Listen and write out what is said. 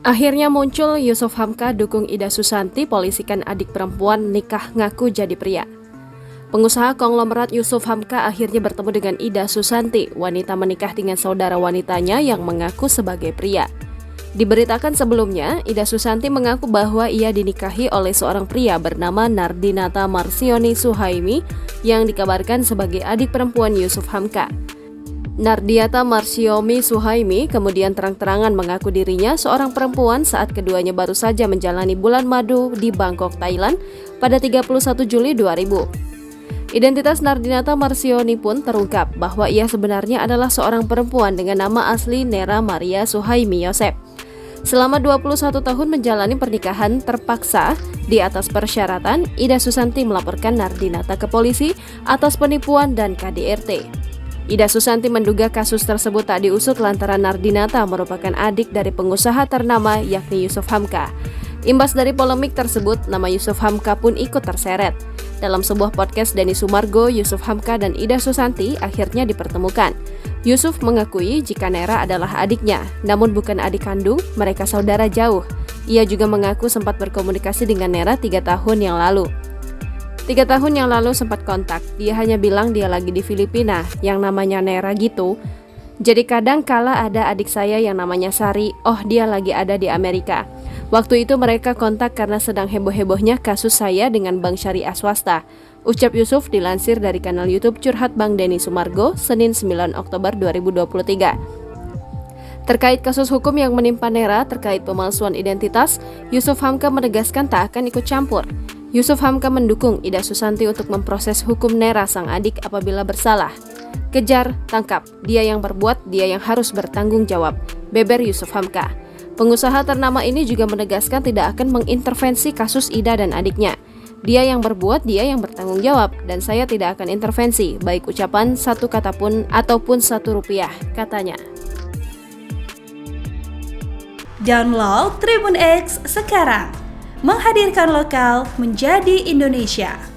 Akhirnya muncul Yusuf Hamka dukung Ida Susanti polisikan adik perempuan nikah ngaku jadi pria. Pengusaha konglomerat Yusuf Hamka akhirnya bertemu dengan Ida Susanti, wanita menikah dengan saudara wanitanya yang mengaku sebagai pria. Diberitakan sebelumnya, Ida Susanti mengaku bahwa ia dinikahi oleh seorang pria bernama Nardinata Marsioni Suhaimi yang dikabarkan sebagai adik perempuan Yusuf Hamka. Nardiata Marsiomi Suhaimi kemudian terang-terangan mengaku dirinya seorang perempuan saat keduanya baru saja menjalani bulan madu di Bangkok, Thailand pada 31 Juli 2000. Identitas Nardinata Marsioni pun terungkap bahwa ia sebenarnya adalah seorang perempuan dengan nama asli Nera Maria Suhaimi Yosep. Selama 21 tahun menjalani pernikahan terpaksa di atas persyaratan, Ida Susanti melaporkan Nardinata ke polisi atas penipuan dan KDRT. Ida Susanti menduga kasus tersebut tak diusut lantaran Nardinata merupakan adik dari pengusaha ternama yakni Yusuf Hamka. Imbas dari polemik tersebut, nama Yusuf Hamka pun ikut terseret. Dalam sebuah podcast Denny Sumargo, Yusuf Hamka dan Ida Susanti akhirnya dipertemukan. Yusuf mengakui jika Nera adalah adiknya, namun bukan adik kandung, mereka saudara jauh. Ia juga mengaku sempat berkomunikasi dengan Nera 3 tahun yang lalu. 3 tahun yang lalu sempat kontak, dia hanya bilang dia lagi di Filipina, yang namanya Nera gitu. Jadi kadang kala ada adik saya yang namanya Sari, oh dia lagi ada di Amerika. Waktu itu mereka kontak karena sedang heboh-hebohnya kasus saya dengan bank syariah swasta. Ucap Yusuf dilansir dari kanal YouTube Curhat Bang Denny Sumargo, Senin 9 Oktober 2023. Terkait kasus hukum yang menimpa Nera terkait pemalsuan identitas, Yusuf Hamka menegaskan tak akan ikut campur. Yusuf Hamka mendukung Ida Susanti untuk memproses hukum Nera sang adik apabila bersalah. Kejar, tangkap, dia yang berbuat, dia yang harus bertanggung jawab, beber Yusuf Hamka. Pengusaha ternama ini juga menegaskan tidak akan mengintervensi kasus Ida dan adiknya. Dia yang berbuat, dia yang bertanggung jawab, dan saya tidak akan intervensi, baik ucapan satu kata pun ataupun Rp1, katanya. Download Tribun X sekarang, menghadirkan lokal menjadi Indonesia.